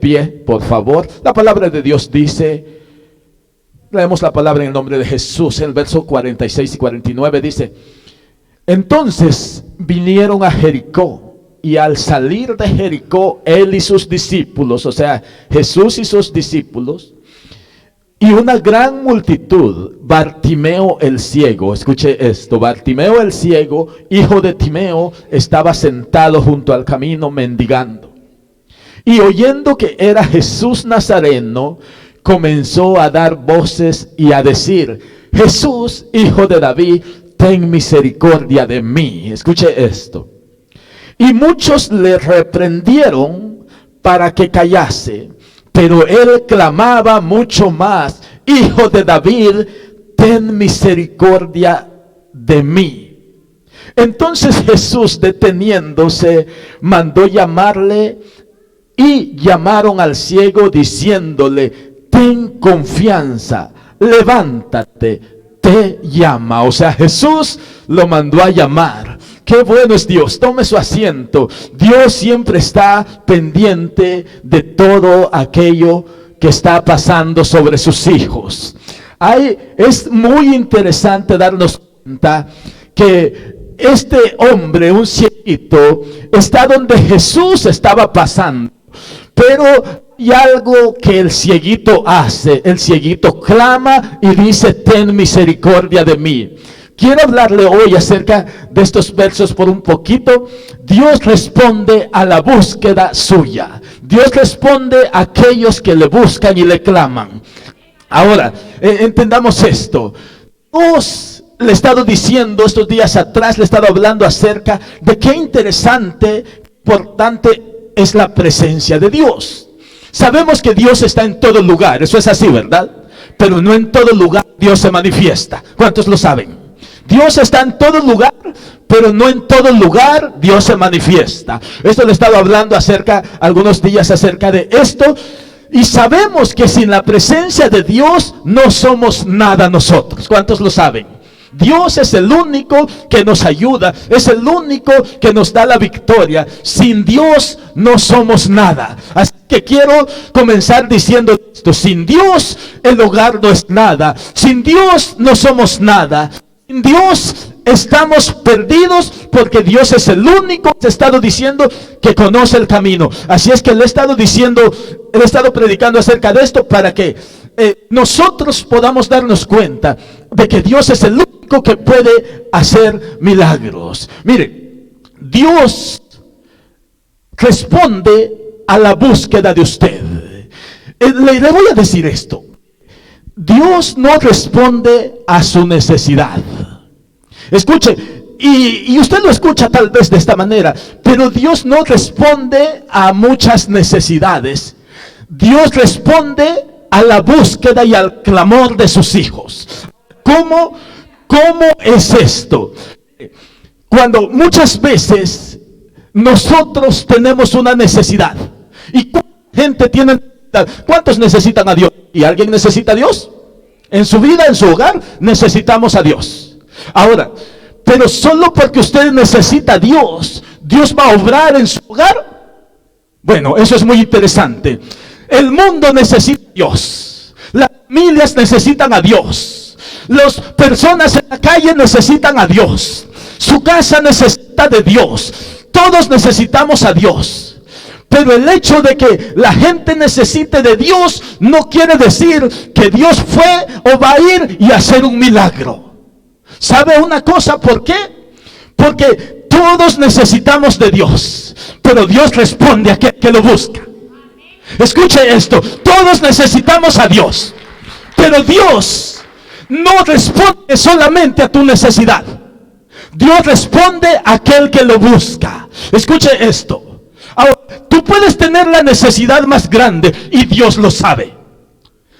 Pie, por favor. La palabra de Dios dice, leemos la palabra en el nombre de Jesús, en el verso 46 y 49 dice: entonces vinieron a Jericó, y al salir de Jericó, él y sus discípulos, o sea, Jesús y sus discípulos, y una gran multitud, Bartimeo el ciego, escuche esto, Bartimeo el ciego, hijo de Timeo, estaba sentado junto al camino mendigando. Y oyendo que era Jesús Nazareno, comenzó a dar voces y a decir: Jesús, hijo de David, ten misericordia de mí. Escuche esto. Y muchos le reprendieron para que callase, pero él clamaba mucho más: Hijo de David, ten misericordia de mí. Entonces Jesús, deteniéndose, mandó llamarle, y llamaron al ciego diciéndole: ten confianza, levántate, te llama. O sea, Jesús lo mandó a llamar. Qué bueno es Dios. Tome su asiento. Dios siempre está pendiente de todo aquello que está pasando sobre sus hijos. Es muy interesante darnos cuenta que este hombre, un cieguito, está donde Jesús estaba pasando. Pero hay algo que el cieguito hace. El cieguito clama y dice: ten misericordia de mí. Quiero hablarle hoy acerca de estos versos por un poquito. Dios responde a la búsqueda suya. Dios responde a aquellos que le buscan y le claman. Ahora, entendamos esto. Dios le he estado diciendo estos días atrás, le he estado hablando acerca de qué interesante, importante es la presencia de Dios. Sabemos que Dios está en todo lugar, eso es así, ¿verdad? Pero no en todo lugar Dios se manifiesta. ¿Cuántos lo saben? Dios está en todo lugar, pero no en todo lugar Dios se manifiesta. Esto le he estado hablando algunos días acerca de esto. Y sabemos que sin la presencia de Dios no somos nada nosotros. ¿Cuántos lo saben? Dios es el único que nos ayuda, es el único que nos da la victoria. Sin Dios no somos nada. Así que quiero comenzar diciendo esto: sin Dios el hogar no es nada, sin Dios no somos nada, sin Dios estamos perdidos, porque Dios es el único que he estado diciendo que conoce el camino. Así es que le he estado predicando acerca de esto para que nosotros podamos darnos cuenta de que Dios es el único que puede hacer milagros. Mire, Dios responde a la búsqueda de usted. Le voy a decir esto: Dios no responde a su necesidad. Escuche, y usted lo escucha tal vez de esta manera, pero Dios no responde a muchas necesidades. Dios responde a la búsqueda y al clamor de sus hijos. ¿Cómo es esto? Cuando muchas veces nosotros tenemos una necesidad. ¿Y cuánta gente tiene necesidad? ¿Cuántos necesitan a Dios? ¿Y alguien necesita a Dios? En su vida, en su hogar, necesitamos a Dios. Ahora, pero solo porque usted necesita a Dios, ¿Dios va a obrar en su hogar? Bueno, eso es muy interesante. El mundo necesita a Dios. Las familias necesitan a Dios. Las personas en la calle necesitan a Dios. Su casa necesita de Dios. Todos necesitamos a Dios. Pero el hecho de que la gente necesite de Dios no quiere decir que Dios fue o va a ir y hacer un milagro. ¿Sabe una cosa? ¿Por qué? Porque todos necesitamos de Dios, pero Dios responde a aquel que lo busca. Escuche esto: todos necesitamos a Dios, pero Dios no responde solamente a tu necesidad. Dios responde a aquel que lo busca. Escuche esto. Ahora, tú puedes tener la necesidad más grande y Dios lo sabe.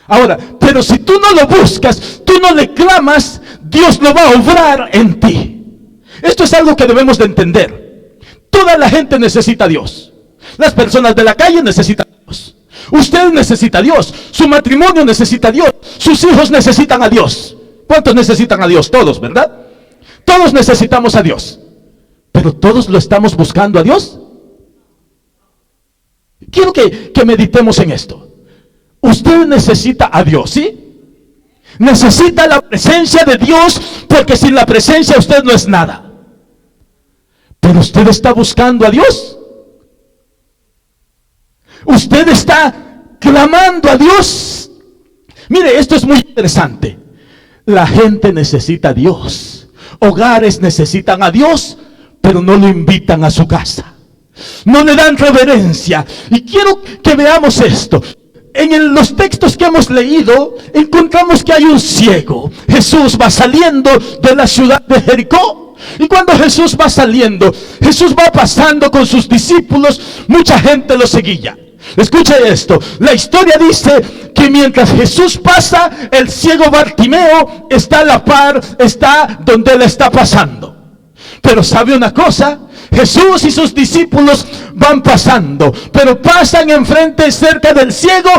Ahora, pero si tú no lo buscas, tú no le clamas, Dios lo va a obrar en ti. Esto es algo que debemos de entender. Toda la gente necesita a Dios. Las personas de la calle necesitan a Dios. Usted necesita a Dios. Su matrimonio necesita a Dios. Sus hijos necesitan a Dios. ¿Cuántos necesitan a Dios? Todos, ¿verdad? Todos necesitamos a Dios. Pero ¿todos lo estamos buscando a Dios? Quiero que meditemos en esto. Usted necesita a Dios, ¿sí? Necesita la presencia de Dios, porque sin la presencia usted no es nada. Pero usted está buscando a Dios. Usted está clamando a Dios. Mire, esto es muy interesante. La gente necesita a Dios. Hogares necesitan a Dios, pero no lo invitan a su casa. No le dan reverencia. Y quiero que veamos esto. En los textos que hemos leído, encontramos que hay un ciego. Jesús va saliendo de la ciudad de Jericó. Y cuando Jesús va saliendo, Jesús va pasando con sus discípulos. Mucha gente lo seguía. Escuche esto. La historia dice que mientras Jesús pasa, el ciego Bartimeo está a la par, está donde él está pasando. Pero ¿sabe una cosa? Jesús y sus discípulos van pasando, pero pasan enfrente cerca del ciego,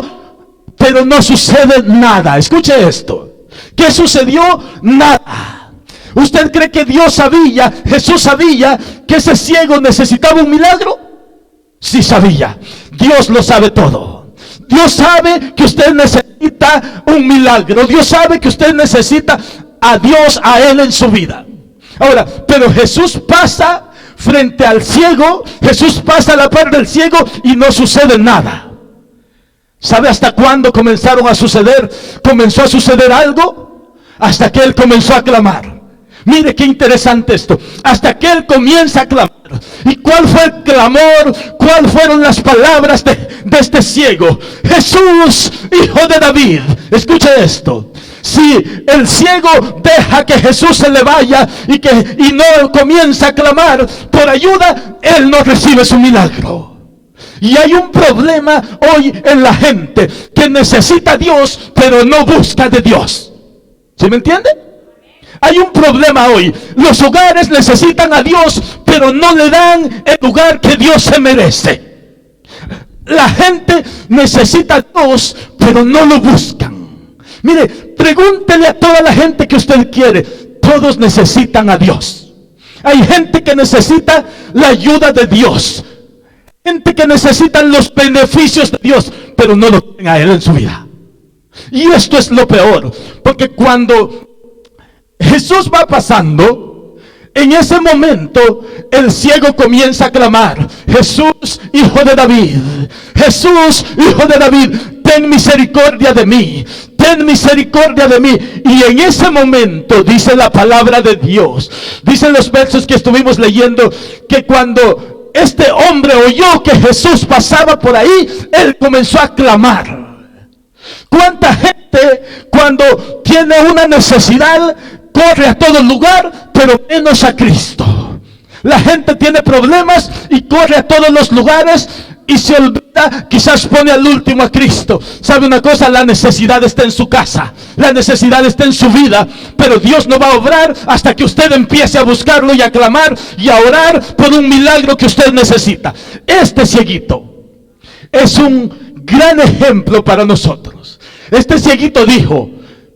pero no sucede nada. Escuche esto. ¿Qué sucedió? Nada. ¿Usted cree que Dios sabía, Jesús sabía que ese ciego necesitaba un milagro? Sí sabía. Dios lo sabe todo. Dios sabe que usted necesita un milagro. Dios sabe que usted necesita a Dios, a Él en su vida. Ahora, pero Jesús pasa frente al ciego, Jesús pasa a la par del ciego y no sucede nada. ¿Sabe hasta cuándo comenzó a suceder algo? Hasta que él comenzó a clamar. Mire qué interesante esto. Hasta que él comienza a clamar. ¿Y cuál fue el clamor? ¿Cuáles fueron las palabras de este ciego? Jesús, hijo de David. Escuche esto. Si el ciego deja que Jesús se le vaya y no comienza a clamar por ayuda, él no recibe su milagro. Y hay un problema hoy en la gente que necesita a Dios, pero no busca de Dios. ¿Sí me entiende? Hay un problema hoy. Los hogares necesitan a Dios, pero no le dan el lugar que Dios se merece. La gente necesita a Dios, pero no lo buscan. Mire, pregúntele a toda la gente que usted quiere. Todos necesitan a Dios. Hay gente que necesita la ayuda de Dios. Gente que necesita los beneficios de Dios, pero no lo tienen a Él en su vida. Y esto es lo peor, porque cuando Jesús va pasando, en ese momento el ciego comienza a clamar: Jesús, hijo de David, Jesús, hijo de David, ten misericordia de mí, ten misericordia de mí. Y en ese momento dice la palabra de Dios, dicen los versos que estuvimos leyendo, que cuando este hombre oyó que Jesús pasaba por ahí, él comenzó a clamar. ¿Cuánta gente cuando tiene una necesidad corre a todo lugar, pero menos a Cristo? La gente tiene problemas y corre a todos los lugares y se olvida, quizás pone al último a Cristo. ¿Sabe una cosa? La necesidad está en su casa, la necesidad está en su vida, pero Dios no va a obrar hasta que usted empiece a buscarlo y a clamar y a orar por un milagro que usted necesita. Este cieguito es un gran ejemplo para nosotros. Este cieguito dijo: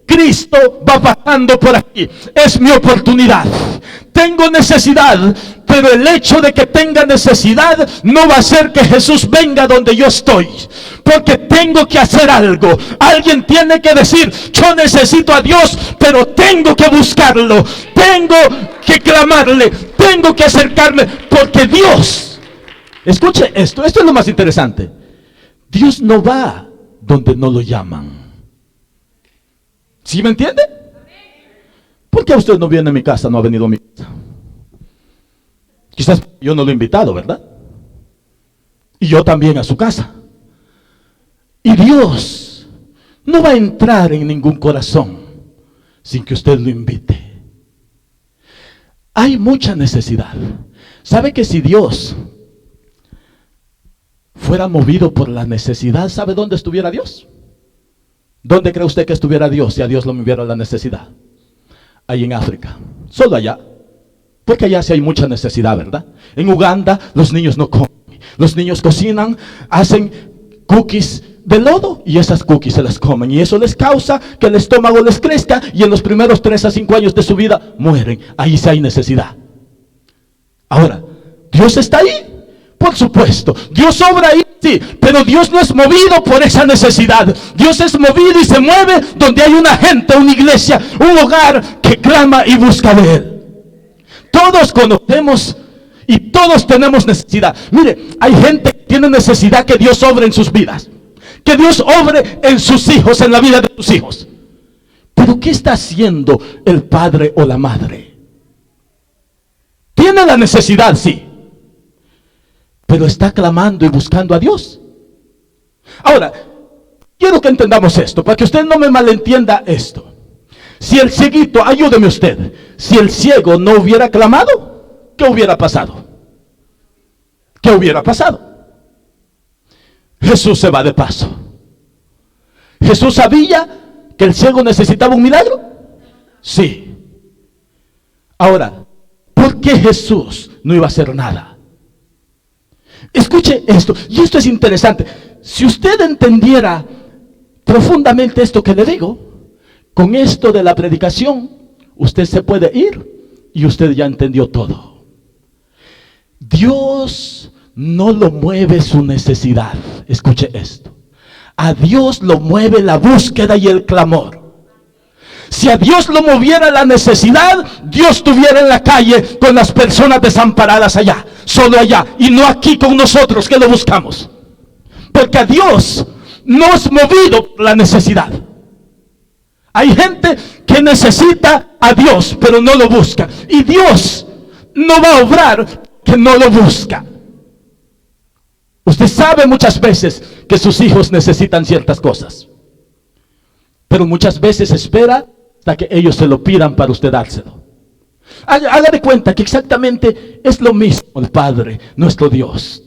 Cristo va pasando por aquí, es mi oportunidad. Tengo necesidad, pero el hecho de que tenga necesidad no va a hacer que Jesús venga donde yo estoy, porque tengo que hacer algo. Alguien tiene que decir: yo necesito a Dios, pero tengo que buscarlo, tengo que clamarle, tengo que acercarme, porque Dios, escuche esto es lo más interesante. Dios no va donde no lo llaman. ¿Sí me entiende? ¿Por qué usted no viene a mi casa? No ha venido a mi casa. Quizás yo no lo he invitado, ¿verdad? Y yo también a su casa. Y Dios no va a entrar en ningún corazón sin que usted lo invite. Hay mucha necesidad. ¿Sabe que si Dios fuera movido por la necesidad, ¿sabe dónde estuviera Dios? ¿Dónde cree usted que estuviera Dios si a Dios lo moviera la necesidad? Ahí en África, solo allá, porque allá sí hay mucha necesidad, ¿verdad? En Uganda los niños no comen, los niños cocinan, hacen cookies de lodo y esas cookies se las comen y eso les causa que el estómago les crezca y en los primeros 3 a 5 años de su vida mueren. Ahí sí hay necesidad. Ahora, ¿Dios está ahí? Por supuesto, Dios obra ahí Sí, pero Dios no es movido por esa necesidad. Dios es movido y se mueve donde hay una gente, una iglesia, un hogar que clama y busca de Él. Todos conocemos y todos tenemos necesidad. Mire, hay gente que tiene necesidad que Dios obre en sus vidas, que Dios obre en sus hijos, en la vida de sus hijos. Pero ¿qué está haciendo el padre o la madre? Tiene la necesidad, sí, pero está clamando y buscando a Dios. Ahora, quiero que entendamos esto, para que usted no me malentienda esto. Si el cieguito, ayúdeme usted, si el ciego no hubiera clamado, ¿qué hubiera pasado? ¿Qué hubiera pasado? Jesús se va de paso. ¿Jesús sabía que el ciego necesitaba un milagro? Sí. Ahora, ¿por qué Jesús no iba a hacer nada? Escuche esto, y esto es interesante. Si usted entendiera profundamente esto que le digo, con esto de la predicación, usted se puede ir y usted ya entendió todo. Dios no lo mueve su necesidad. Escuche esto. A Dios lo mueve la búsqueda y el clamor. Si a Dios lo moviera la necesidad, Dios estuviera en la calle con las personas desamparadas allá, solo allá, y no aquí con nosotros que lo buscamos. Porque a Dios no es movido por la necesidad. Hay gente que necesita a Dios, pero no lo busca. Y Dios no va a obrar que no lo busca. Usted sabe muchas veces que sus hijos necesitan ciertas cosas, pero muchas veces espera hasta que ellos se lo pidan para usted dárselo. Haga de cuenta que exactamente es lo mismo el Padre, nuestro Dios.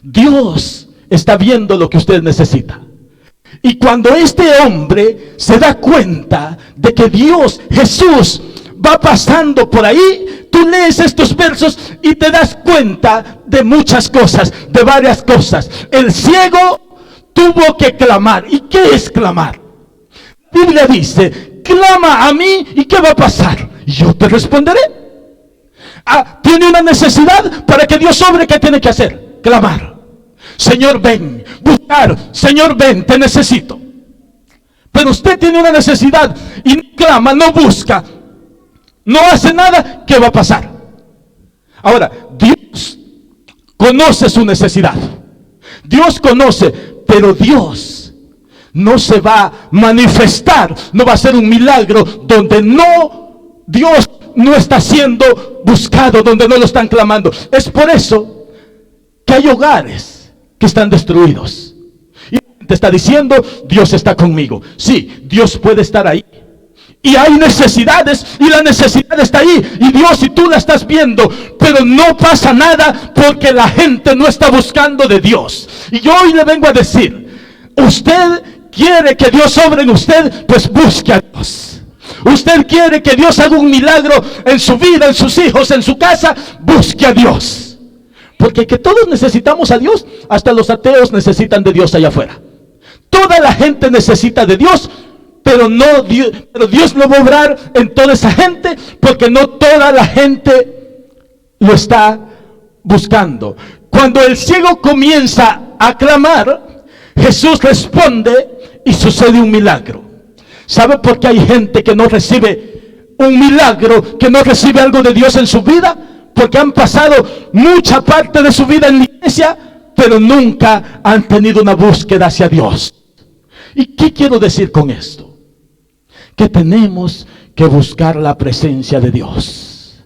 Dios está viendo lo que usted necesita. Y cuando este hombre se da cuenta de que Dios, Jesús, va pasando por ahí, tú lees estos versos y te das cuenta de muchas cosas, de varias cosas. El ciego tuvo que clamar. ¿Y qué es clamar? La Biblia dice, clama a mí y ¿qué va a pasar? Yo te responderé. Tiene una necesidad para que Dios obre, ¿qué tiene que hacer? Clamar. Señor, ven. Buscar. Señor, ven, te necesito. Pero usted tiene una necesidad y no clama, no busca, no hace nada, ¿qué va a pasar? Ahora, Dios conoce su necesidad. Dios conoce, pero Dios no se va a manifestar, no va a hacer un milagro donde Dios no está siendo buscado, donde no lo están clamando. Es por eso que hay hogares que están destruidos. Y la gente está diciendo, Dios está conmigo. Sí, Dios puede estar ahí. Y hay necesidades y la necesidad está ahí. Y Dios, si tú la estás viendo, pero no pasa nada porque la gente no está buscando de Dios. Y yo hoy le vengo a decir, usted quiere que Dios obre en usted, pues busque a Dios. Usted quiere que Dios haga un milagro en su vida, en sus hijos, en su casa, busque a Dios. Porque que todos necesitamos a Dios, hasta los ateos necesitan de Dios allá afuera. Toda la gente necesita de Dios, pero Dios no va a obrar en toda esa gente, porque no toda la gente lo está buscando. Cuando el ciego comienza a clamar, Jesús responde y sucede un milagro. ¿Sabe por qué hay gente que no recibe un milagro, que no recibe algo de Dios en su vida? Porque han pasado mucha parte de su vida en la iglesia, pero nunca han tenido una búsqueda hacia Dios. ¿Y qué quiero decir con esto? Que tenemos que buscar la presencia de Dios.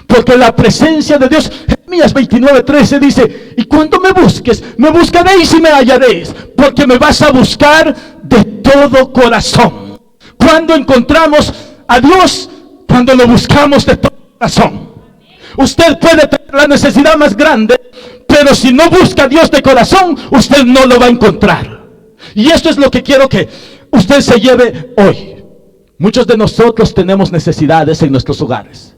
Porque la presencia de Dios, Jeremías 29:13 dice, y cuando me busques, me buscaréis y me hallaréis, porque me vas a buscar de todo corazón. Cuando encontramos a Dios, cuando lo buscamos de todo corazón. Usted puede tener la necesidad más grande, pero si no busca a Dios de corazón, usted no lo va a encontrar. Y esto es lo que quiero que usted se lleve hoy. Muchos de nosotros tenemos necesidades en nuestros hogares.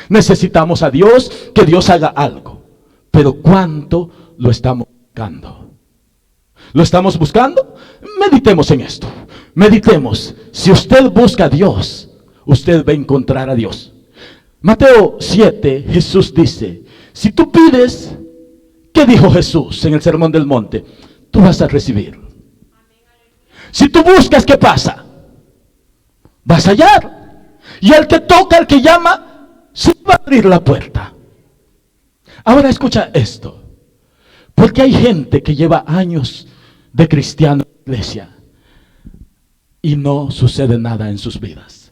Necesitamos a Dios, que Dios haga algo. Pero ¿cuánto lo estamos buscando? ¿Lo estamos buscando? Meditemos en esto. Meditemos. Si usted busca a Dios, usted va a encontrar a Dios. Mateo 7, Jesús dice, si tú pides, ¿Qué dijo Jesús en el Sermón del Monte? Tú vas a recibir. Si tú buscas, ¿qué pasa? Vas a hallar. Y al que toca, al que llama, se va a abrir la puerta. Ahora escucha esto. Porque hay gente que lleva años de cristiano en la iglesia y no sucede nada en sus vidas.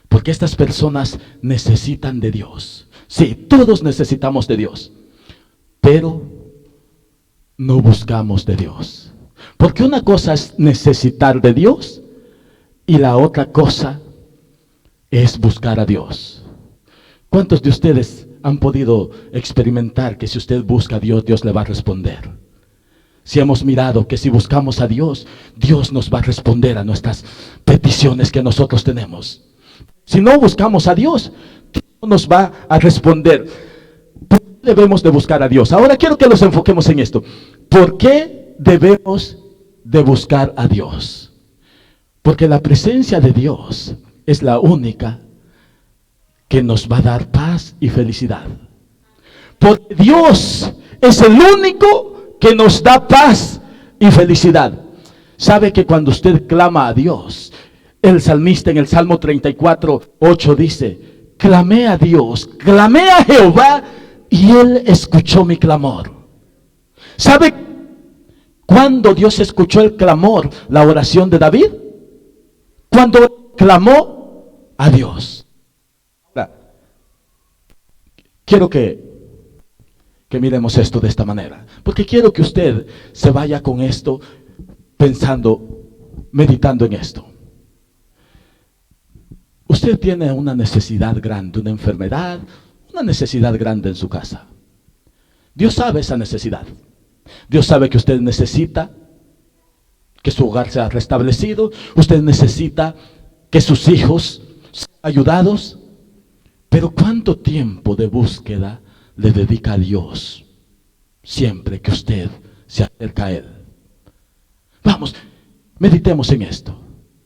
Porque estas personas necesitan de Dios. Sí, todos necesitamos de Dios. Pero no buscamos de Dios. Porque una cosa es necesitar de Dios y la otra cosa es buscar a Dios. ¿Cuántos de ustedes han podido experimentar que si usted busca a Dios, Dios le va a responder? Si hemos mirado que si buscamos a Dios, Dios nos va a responder a nuestras peticiones que nosotros tenemos. Si no buscamos a Dios, Dios no nos va a responder. ¿Por qué debemos de buscar a Dios? Ahora quiero que nos enfoquemos en esto. ¿Por qué debemos de buscar a Dios? Porque la presencia de Dios es la única que nos va a dar paz y felicidad. Porque Dios es el único que nos da paz y felicidad. ¿Sabe que cuando usted clama a Dios, el salmista en el Salmo 34:8 dice: clamé a Dios, clamé a Jehová y Él escuchó mi clamor? ¿Sabe cuándo Dios escuchó el clamor, la oración de David? Cuando clamó a Dios. Quiero que miremos esto de esta manera, porque quiero que usted se vaya con esto pensando, meditando en esto. Usted tiene una necesidad grande, una enfermedad, una necesidad grande en su casa. Dios sabe esa necesidad. Dios sabe que usted necesita que su hogar sea restablecido. Usted necesita que sus hijos sean ayudados. Pero ¿cuánto tiempo de búsqueda le dedica a Dios siempre que usted se acerca a Él? Vamos, meditemos en esto.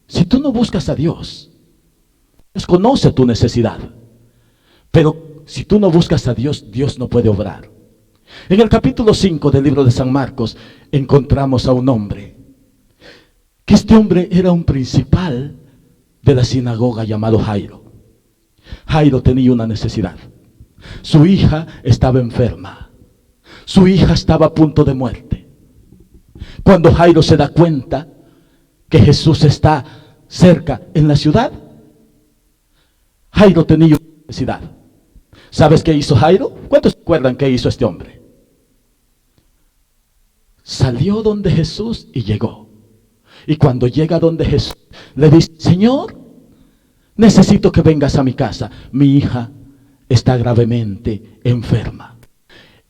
Si tú no buscas a Dios, Dios conoce tu necesidad. Pero si tú no buscas a Dios, Dios no puede obrar. En el capítulo 5 del libro de San Marcos encontramos a un hombre, que este hombre era un principal de la sinagoga llamado Jairo. Jairo tenía una necesidad. Su hija estaba enferma. Su hija estaba a punto de muerte. Cuando Jairo se da cuenta que Jesús está cerca en la ciudad, Jairo tenía una necesidad. ¿Sabes qué hizo Jairo? ¿Cuántos se acuerdan qué hizo este hombre? Salió donde Jesús y llegó. Y cuando llega donde Jesús, le dice: Señor, necesito que vengas a mi casa. Mi hija está gravemente enferma.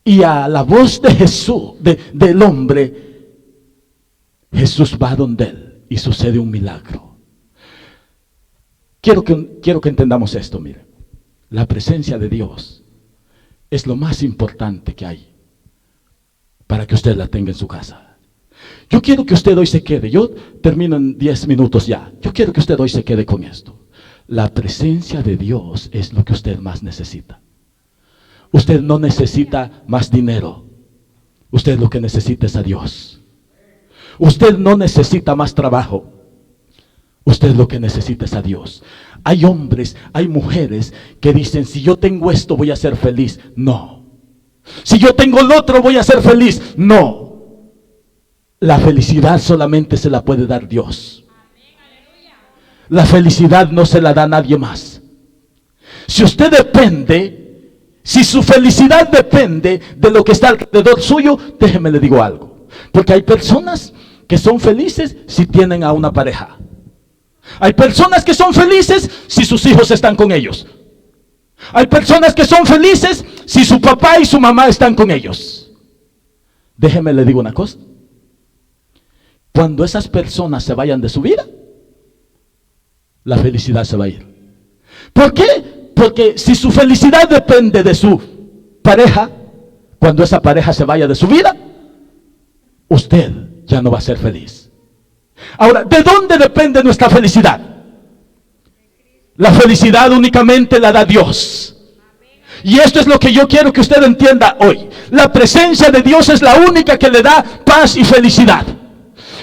Y a la voz de Jesús, del hombre, Jesús va donde él y sucede un milagro. Quiero que entendamos esto, mire. La presencia de Dios es lo más importante que hay para que usted la tenga en su casa. Yo quiero que usted hoy se quede. Yo termino en 10 minutos ya. Yo quiero que usted hoy se quede con esto. La presencia de Dios es lo que usted más necesita. Usted no necesita más dinero. Usted lo que necesita es a Dios. Usted no necesita más trabajo. Usted lo que necesita es a Dios. Hay hombres, hay mujeres que dicen: si yo tengo esto voy a ser feliz. No. Si yo tengo lo otro voy a ser feliz. No. La felicidad solamente se la puede dar Dios. La felicidad no se la da a nadie más. Si usted depende, si su felicidad depende de lo que está alrededor suyo, déjeme le digo algo. Porque hay personas que son felices si tienen a una pareja. Hay personas que son felices si sus hijos están con ellos. Hay personas que son felices si su papá y su mamá están con ellos. Déjeme le digo una cosa. Cuando esas personas se vayan de su vida, la felicidad se va a ir. ¿Por qué? Porque si su felicidad depende de su pareja, cuando esa pareja se vaya de su vida, usted ya no va a ser feliz. Ahora, ¿de dónde depende nuestra felicidad? La felicidad únicamente la da Dios. Y esto es lo que yo quiero que usted entienda hoy. La presencia de Dios es la única que le da paz y felicidad.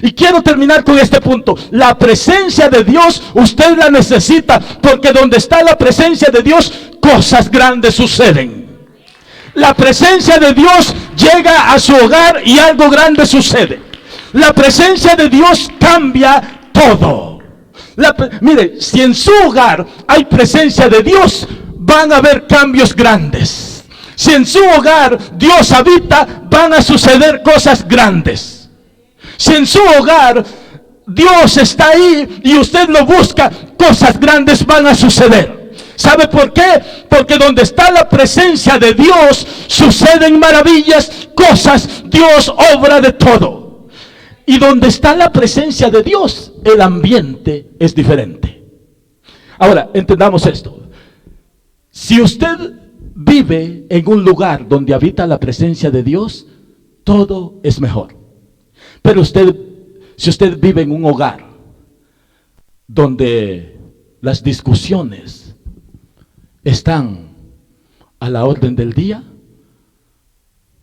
Y quiero terminar con este punto. La presencia de Dios usted la necesita, porque donde está la presencia de Dios, cosas grandes suceden. La presencia de Dios llega a su hogar y algo grande sucede. La presencia de Dios cambia todo. Mire, si en su hogar hay presencia de Dios, van a haber cambios grandes. Si en su hogar Dios habita, van a suceder cosas grandes. Si en su hogar Dios está ahí y usted lo busca, cosas grandes van a suceder. ¿Sabe por qué? Porque donde está la presencia de Dios, suceden maravillas, cosas, Dios obra de todo. Y donde está la presencia de Dios, el ambiente es diferente. Ahora, entendamos esto. Si usted vive en un lugar donde habita la presencia de Dios, todo es mejor. Pero si usted vive en un hogar donde las discusiones están a la orden del día,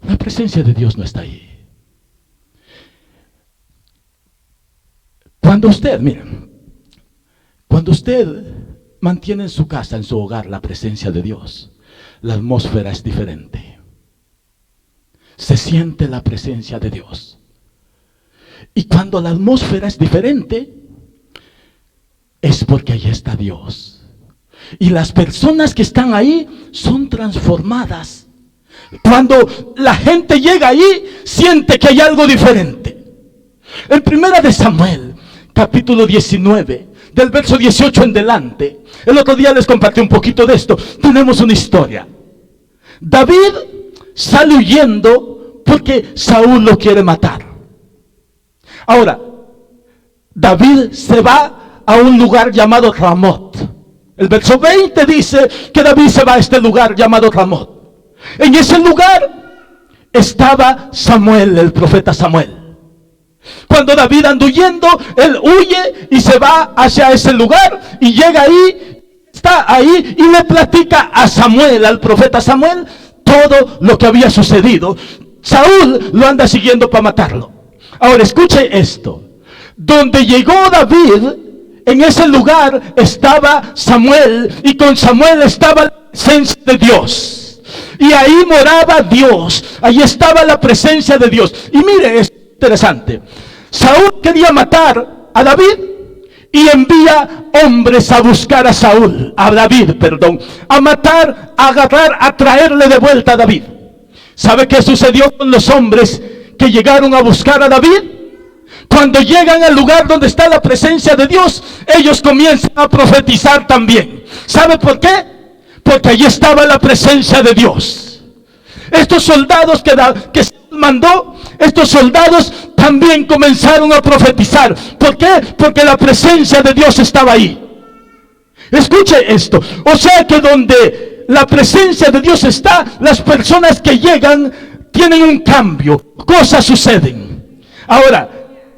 la presencia de Dios no está ahí. Cuando usted mantiene en su casa, en su hogar, la presencia de Dios, la atmósfera es diferente. Se siente la presencia de Dios. Y cuando la atmósfera es diferente, es porque ahí está Dios. Y las personas que están ahí son transformadas. Cuando la gente llega ahí, siente que hay algo diferente. En Primera de Samuel, capítulo 19, del verso 18 en delante, el otro día les compartí un poquito de esto. Tenemos una historia. David sale huyendo porque Saúl lo quiere matar. Ahora, David se va a un lugar llamado Ramot. El verso 20 dice que David se va a este lugar llamado Ramot. En ese lugar estaba Samuel, el profeta Samuel. Cuando David anda huyendo, él huye y se va hacia ese lugar y llega ahí, está ahí y le platica a Samuel, al profeta Samuel, todo lo que había sucedido. Saúl lo anda siguiendo para matarlo. Ahora escuche esto. Donde llegó David, en ese lugar estaba Samuel, y con Samuel estaba la presencia de Dios. Y ahí moraba Dios. Ahí estaba la presencia de Dios. Y mire, es interesante. Saúl quería matar a David y envía hombres a buscar a David, a matar, a agarrar, a traerle de vuelta a David. ¿Sabe qué sucedió con los hombres que llegaron a buscar a David? Cuando llegan al lugar donde está la presencia de Dios, ellos comienzan a profetizar también. ¿Sabe por qué? Porque allí estaba la presencia de Dios. Estos soldados que Saúl mandó, estos soldados también comenzaron a profetizar. ¿Por qué? Porque la presencia de Dios estaba ahí. Escuche esto. O sea que donde la presencia de Dios está, las personas que llegan tienen un cambio. Cosas suceden. Ahora,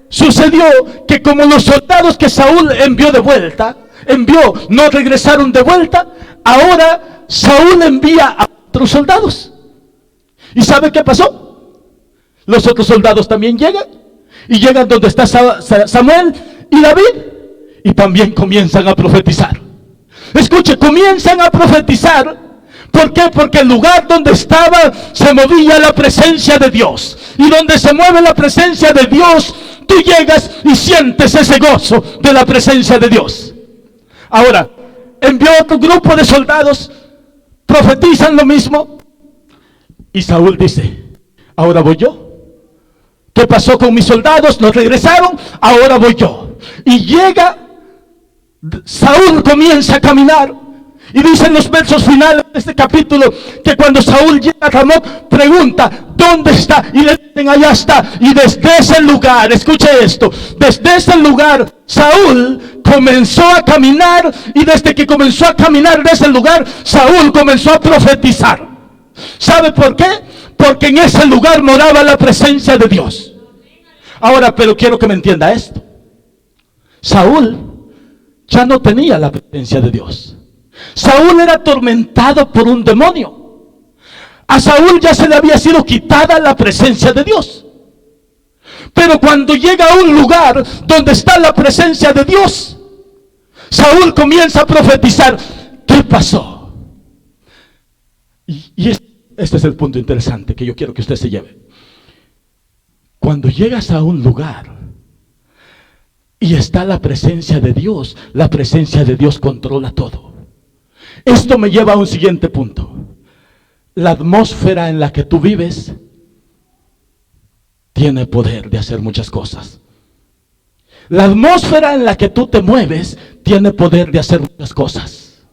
sucedió que como los soldados que Saúl envió, no regresaron de vuelta, ahora Saúl envía a otros soldados. ¿Y sabe qué pasó? Los otros soldados también llegan, y llegan donde está Samuel y David, y también comienzan a profetizar. Escuche, comienzan a profetizar. ¿Por qué? Porque el lugar donde estaba se movía la presencia de Dios. Y donde se mueve la presencia de Dios, tú llegas y sientes ese gozo de la presencia de Dios. Ahora, envió otro grupo de soldados, profetizan lo mismo. Y Saúl dice, ahora voy yo. ¿Qué pasó con mis soldados? No regresaron, ahora voy yo. Y llega, Saúl comienza a caminar. Y dicen los versos finales de este capítulo que cuando Saúl llega a Ramot, pregunta, ¿dónde está? Y le dicen, allá está. Y desde ese lugar, escuche esto, desde ese lugar Saúl comenzó a caminar. Y desde que comenzó a caminar de ese lugar, Saúl comenzó a profetizar. ¿Sabe por qué? Porque en ese lugar moraba la presencia de Dios. Ahora, pero quiero que me entienda esto. Saúl ya no tenía la presencia de Dios. Saúl era atormentado por un demonio. A Saúl ya se le había sido quitada la presencia de Dios. Pero cuando llega a un lugar donde está la presencia de Dios, Saúl comienza a profetizar. ¿Qué pasó? Y este es el punto interesante que yo quiero que usted se lleve. Cuando llegas a un lugar y está la presencia de Dios, la presencia de Dios controla todo. Esto me lleva a un siguiente punto. La atmósfera en la que tú vives tiene poder de hacer muchas cosas. La atmósfera en la que tú te mueves tiene poder de hacer muchas cosas.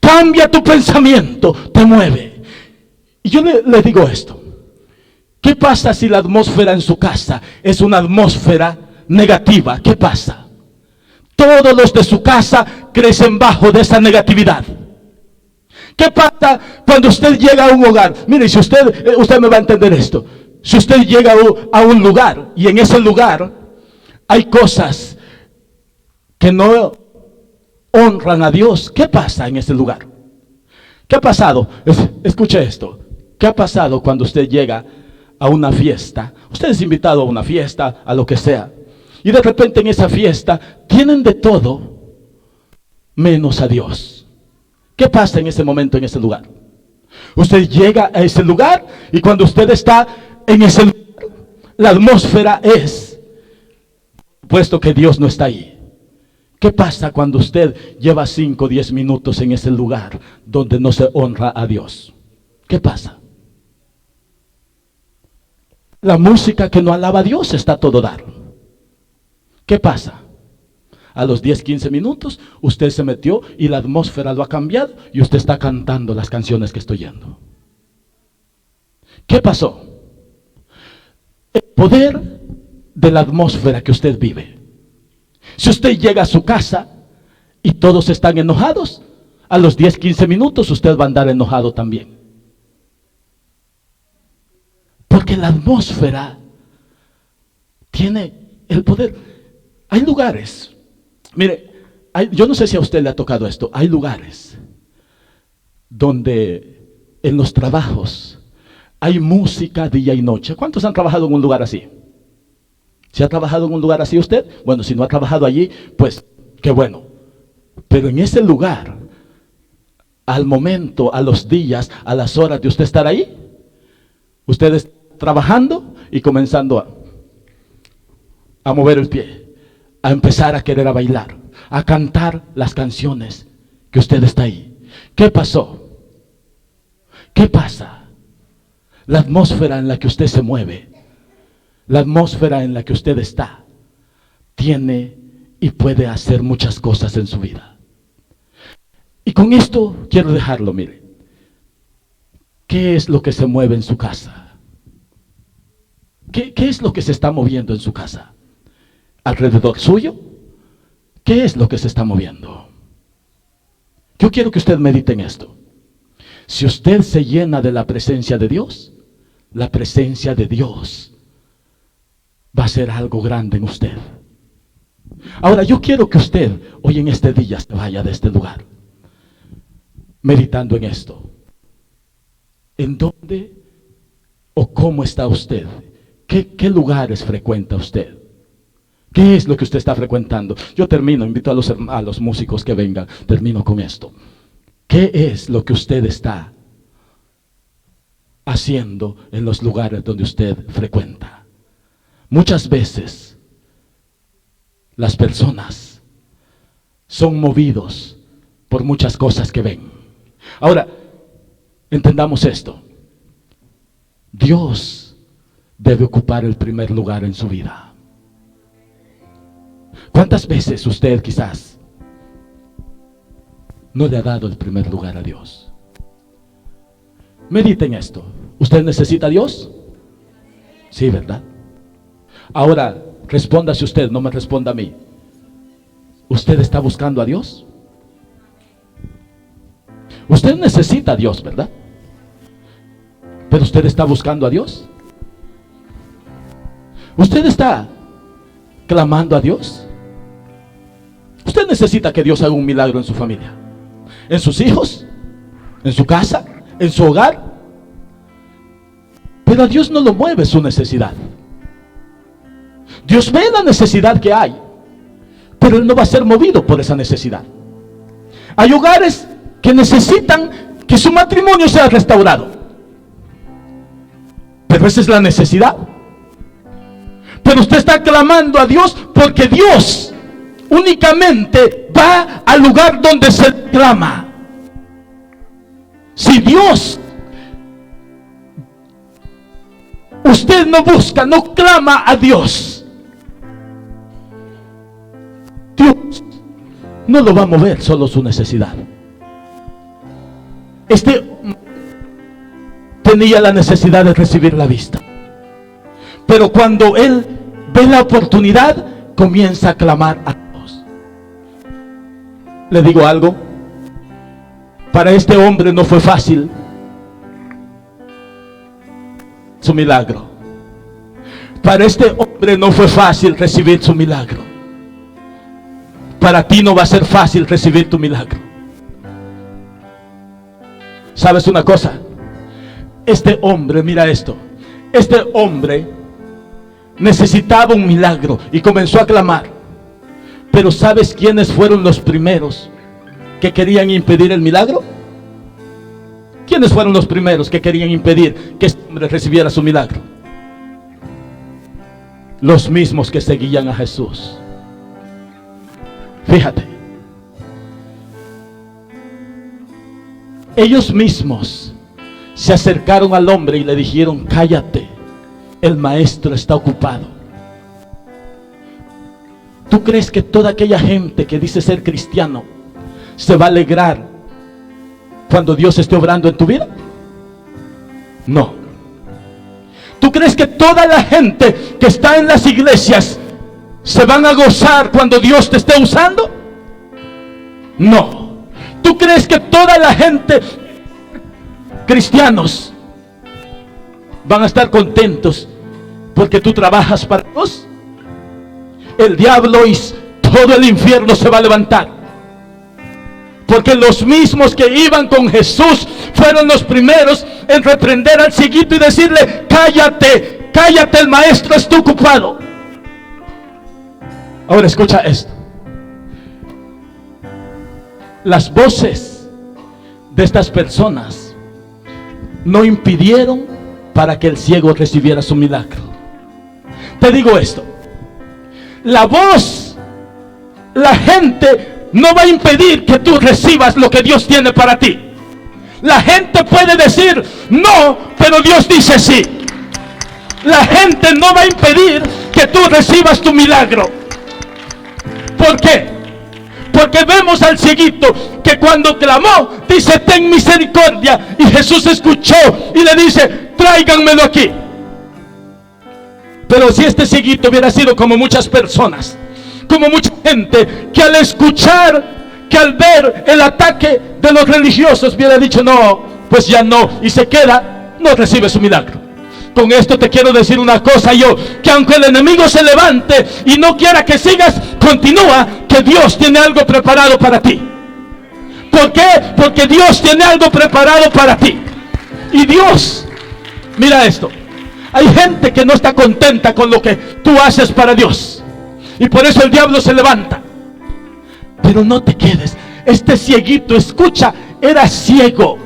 Cambia tu pensamiento, te mueve. Y yo le digo esto. ¿Qué pasa si la atmósfera en su casa es una atmósfera negativa? ¿Qué pasa? Todos los de su casa crecen bajo de esa negatividad. ¿Qué pasa cuando usted llega a un hogar? Mire, si usted me va a entender esto. Si usted llega a un lugar y en ese lugar hay cosas que no honran a Dios, ¿qué pasa en ese lugar? ¿Qué ha pasado? Escuche esto. ¿Qué ha pasado cuando usted llega a una fiesta? Usted es invitado a una fiesta, a lo que sea. Y de repente en esa fiesta tienen de todo menos a Dios. ¿Qué pasa en ese momento, en ese lugar? Usted llega a ese lugar y cuando usted está en ese lugar, la atmósfera es, puesto que Dios no está ahí. ¿Qué pasa cuando usted lleva 5 o 10 minutos en ese lugar donde no se honra a Dios? ¿Qué pasa? La música que no alaba a Dios está a todo dar. ¿Qué pasa? A los 10, 15 minutos usted se metió y la atmósfera lo ha cambiado y usted está cantando las canciones que estoy oyendo. ¿Qué pasó? El poder de la atmósfera que usted vive. Si usted llega a su casa y todos están enojados, a los 10, 15 minutos usted va a andar enojado también. Porque la atmósfera tiene el poder. Hay lugares, mire, yo no sé si a usted le ha tocado esto, hay lugares donde en los trabajos hay música día y noche. ¿Cuántos han trabajado en un lugar así? ¿Se ha trabajado en un lugar así usted? Bueno, si no ha trabajado allí, pues qué bueno. Pero en ese lugar, al momento, a los días, a las horas de usted estar ahí, usted está trabajando y comenzando a mover el pie, a empezar a querer a bailar, a cantar las canciones que usted está ahí. ¿Qué pasó? ¿Qué pasa? La atmósfera en la que usted se mueve, la atmósfera en la que usted está, tiene y puede hacer muchas cosas en su vida. Y con esto quiero dejarlo, mire. ¿Qué es lo que se mueve en su casa? ¿Qué es lo que se está moviendo en su casa? ¿Alrededor suyo? ¿Qué es lo que se está moviendo? Yo quiero que usted medite en esto. Si usted se llena de la presencia de Dios, la presencia de Dios va a ser algo grande en usted. Ahora yo quiero que usted hoy en este día se vaya de este lugar meditando en esto. ¿En dónde o cómo está usted? ¿Qué lugares frecuenta usted? ¿Qué es lo que usted está frecuentando? Yo termino, invito a los músicos que vengan, termino con esto. ¿Qué es lo que usted está haciendo en los lugares donde usted frecuenta? Muchas veces las personas son movidos por muchas cosas que ven. Ahora, entendamos esto. Dios debe ocupar el primer lugar en su vida. ¿Cuántas veces usted quizás no le ha dado el primer lugar a Dios? Mediten esto. ¿Usted necesita a Dios? Sí, ¿verdad? Ahora, respóndase usted, no me responda a mí. ¿Usted está buscando a Dios? Usted necesita a Dios, ¿verdad? ¿Pero usted está buscando a Dios? ¿Usted está clamando a Dios? Usted necesita que Dios haga un milagro en su familia, en sus hijos, en su casa, en su hogar. Pero a Dios no lo mueve su necesidad. Dios ve la necesidad que hay, pero Él no va a ser movido por esa necesidad. Hay hogares que necesitan que su matrimonio sea restaurado, pero esa es la necesidad. Pero usted está clamando a Dios porque Dios únicamente va al lugar donde se clama. Si Dios, usted no busca, no clama a Dios, Dios no lo va a mover, solo su necesidad. Este tenía la necesidad de recibir la vista, pero cuando él ve la oportunidad, comienza a clamar a Dios. Le digo algo, para este hombre no fue fácil su milagro. Para este hombre no fue fácil recibir su milagro. Para ti no va a ser fácil recibir tu milagro. ¿Sabes una cosa? Este hombre, mira esto, este hombre necesitaba un milagro y comenzó a clamar. Pero ¿sabes quiénes fueron los primeros que querían impedir el milagro? ¿Quiénes fueron los primeros que querían impedir que este hombre recibiera su milagro? Los mismos que seguían a Jesús. Fíjate, ellos mismos se acercaron al hombre y le dijeron: cállate, el maestro está ocupado. ¿Tú crees que toda aquella gente que dice ser cristiano se va a alegrar cuando Dios esté obrando en tu vida? No. ¿Tú crees que toda la gente que está en las iglesias se van a gozar cuando Dios te esté usando? No. ¿Tú crees que toda la gente, cristianos, van a estar contentos porque tú trabajas para Dios? El diablo y todo el infierno se va a levantar, porque los mismos que iban con Jesús fueron los primeros en reprender al cieguito y decirle: cállate, cállate, el maestro está ocupado. Ahora escucha esto. Las voces de estas personas no impidieron para que el ciego recibiera su milagro. Te digo esto: la voz, la gente no va a impedir que tú recibas lo que Dios tiene para ti. La gente puede decir no, pero Dios dice sí. La gente no va a impedir que tú recibas tu milagro. ¿Por qué? Porque vemos al cieguito que cuando clamó dice: ten misericordia, y Jesús escuchó y le dice: tráiganmelo aquí. Pero si este cieguito hubiera sido como muchas personas, como mucha gente que al escuchar, que al ver el ataque de los religiosos hubiera dicho: no, pues ya no, y se queda, no recibe su milagro. Con esto te quiero decir una cosa yo, que aunque el enemigo se levante y no quiera que sigas, continúa, que Dios tiene algo preparado para ti. ¿Por qué? Porque Dios tiene algo preparado para ti. Y Dios, mira esto, hay gente que no está contenta con lo que tú haces para Dios, y por eso el diablo se levanta. Pero no te quedes. Este cieguito, escucha, era ciego,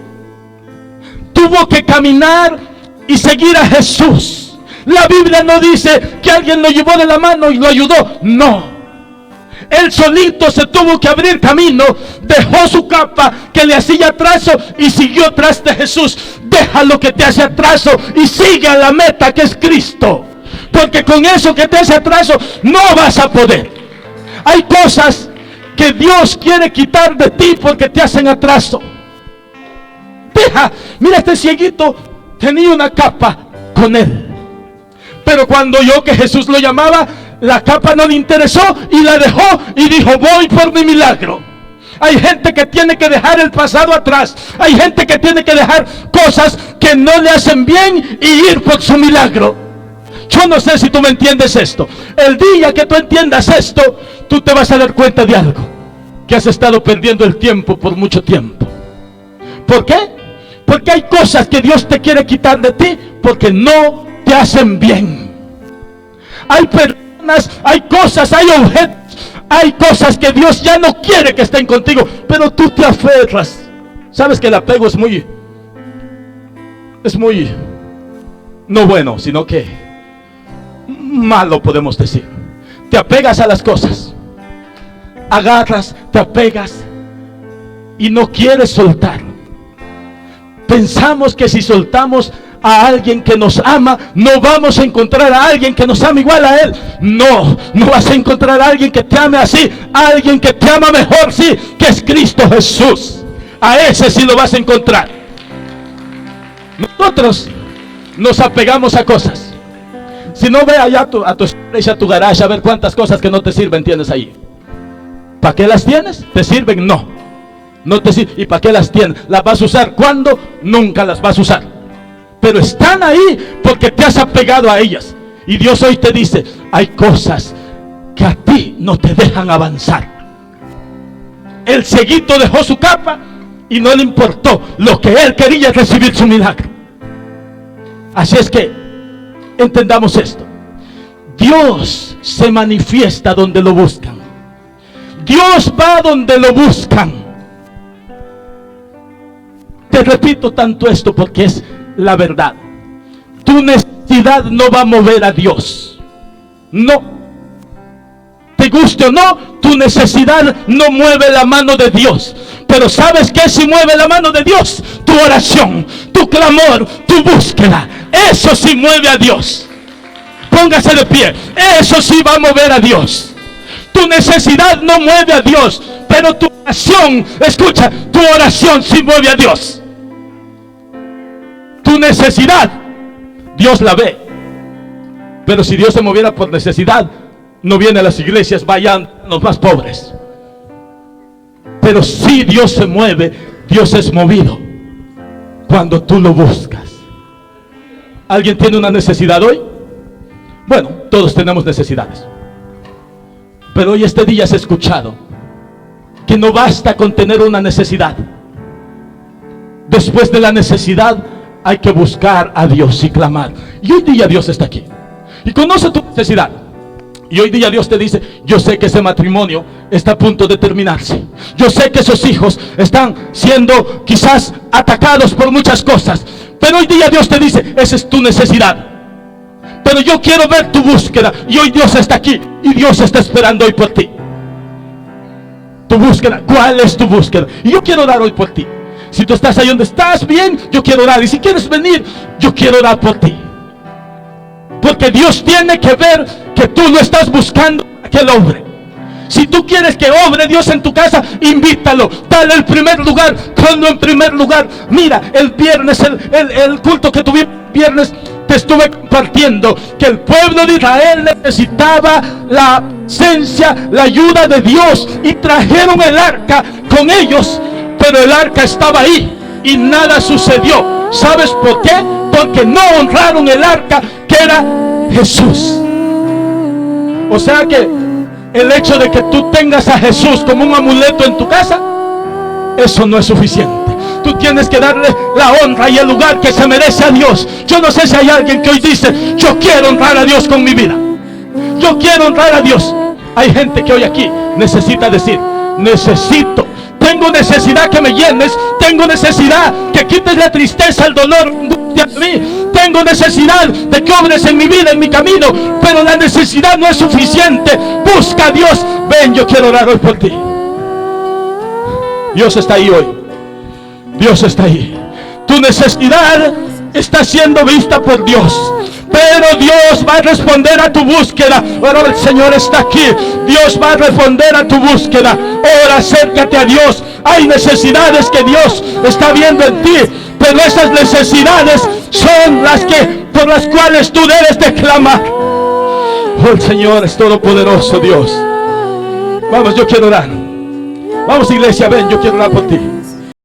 tuvo que caminar y seguir a Jesús. La Biblia no dice que alguien lo llevó de la mano y lo ayudó. No. Él solito se tuvo que abrir camino, dejó su capa que le hacía atraso y siguió tras de Jesús. Deja lo que te hace atraso y sigue a la meta, que es Cristo. Porque con eso que te hace atraso no vas a poder. Hay cosas que Dios quiere quitar de ti porque te hacen atraso. Deja, mira, este cieguito tenía una capa con él, pero cuando oyó que Jesús lo llamaba, la capa no le interesó y la dejó y dijo: voy por mi milagro. Hay gente que tiene que dejar el pasado atrás. Hay gente que tiene que dejar cosas que no le hacen bien y ir por su milagro. Yo no sé si tú me entiendes esto. El día que tú entiendas esto, tú te vas a dar cuenta de algo, que has estado perdiendo el tiempo por mucho tiempo. ¿Por qué? Porque hay cosas que Dios te quiere quitar de ti porque no te hacen bien. Hay personas, hay cosas, hay objetos, hay cosas que Dios ya no quiere que estén contigo, pero tú te aferras. Sabes que el apego es muy no bueno, sino que malo, podemos decir. Te apegas a las cosas, agarras, te apegas y no quieres soltar. Pensamos que si soltamos a alguien que nos ama, no vamos a encontrar a alguien que nos ama igual a él. No vas a encontrar a alguien que te ame así. Alguien que te ama mejor, sí, que es Cristo Jesús. A ese sí lo vas a encontrar. Nosotros nos apegamos a cosas. Si no, ve allá a tu garaje a ver cuántas cosas que no te sirven tienes ahí. ¿Para qué las tienes? ¿Te sirven? No te sirven. ¿Y para qué las tienes? ¿Las vas a usar? ¿Cuándo? Nunca las vas a usar. Pero están ahí porque te has apegado a ellas. Y Dios hoy te dice, hay cosas que a ti no te dejan avanzar. El cieguito dejó su capa y no le importó. Lo que él quería es recibir su milagro. Así es que entendamos esto. Dios se manifiesta donde lo buscan. Dios va donde lo buscan. Te repito tanto esto porque es la verdad. Tu necesidad no va a mover a Dios. No. Te guste o no, tu necesidad no mueve la mano de Dios. Pero ¿sabes qué sí mueve la mano de Dios? Tu oración, tu clamor, tu búsqueda. Eso sí mueve a Dios. Póngase de pie. Eso sí va a mover a Dios. Tu necesidad no mueve a Dios, pero tu oración, escucha, tu oración sí mueve a Dios. Tu necesidad, Dios la ve. Pero si Dios se moviera por necesidad, no viene a las iglesias, vayan los más pobres. Pero si Dios se mueve, Dios es movido cuando tú lo buscas. ¿Alguien tiene una necesidad hoy? Bueno, todos tenemos necesidades. Pero hoy este día has escuchado que no basta con tener una necesidad. Después de la necesidad hay que buscar a Dios y clamar. Y hoy día Dios está aquí y conoce tu necesidad. Y hoy día Dios te dice, yo sé que ese matrimonio está a punto de terminarse. Yo sé que esos hijos están siendo quizás atacados por muchas cosas. Pero hoy día Dios te dice, esa es tu necesidad. Pero yo quiero ver tu búsqueda. Y hoy Dios está aquí. Y Dios está esperando hoy por ti. Tu búsqueda, ¿cuál es tu búsqueda? Y yo quiero orar hoy por ti. Si tú estás ahí donde estás bien, yo quiero orar. Y si quieres venir, yo quiero orar por ti. Porque Dios tiene que ver que tú no estás buscando a que Él obre. Si tú quieres que obre Dios en tu casa, invítalo, dale el primer lugar, ponlo en primer lugar. Mira, el viernes, el culto que tuvimos el viernes, te estuve compartiendo que el pueblo de Israel necesitaba la presencia, la ayuda de Dios, y trajeron el arca con ellos, pero el arca estaba ahí y nada sucedió. ¿Sabes por qué? Porque no honraron el arca, que era Jesús. O sea que el hecho de que tú tengas a Jesús como un amuleto en tu casa, eso no es suficiente. Tú tienes que darle la honra y el lugar que se merece a Dios. Yo no sé si hay alguien que hoy dice, yo quiero honrar a Dios con mi vida. Yo quiero honrar a Dios. Hay gente que hoy aquí necesita decir, tengo necesidad que me llenes, tengo necesidad que quites la tristeza, el dolor de mí, tengo necesidad de que obres en mi vida, en mi camino, pero la necesidad no es suficiente. Busca a Dios. Ven, yo quiero orar hoy por ti. Dios está ahí hoy. Dios está ahí. Tu necesidad está siendo vista por Dios, pero Dios va a responder a tu búsqueda. Ahora el Señor está aquí. Dios va a responder a tu búsqueda. Ora, acércate a Dios. Hay necesidades que Dios está viendo en ti, pero esas necesidades son por las cuales tú debes de clamar. Oh, el Señor es todopoderoso, Dios. Vamos, yo quiero orar. Vamos, iglesia, ven, yo quiero orar por ti.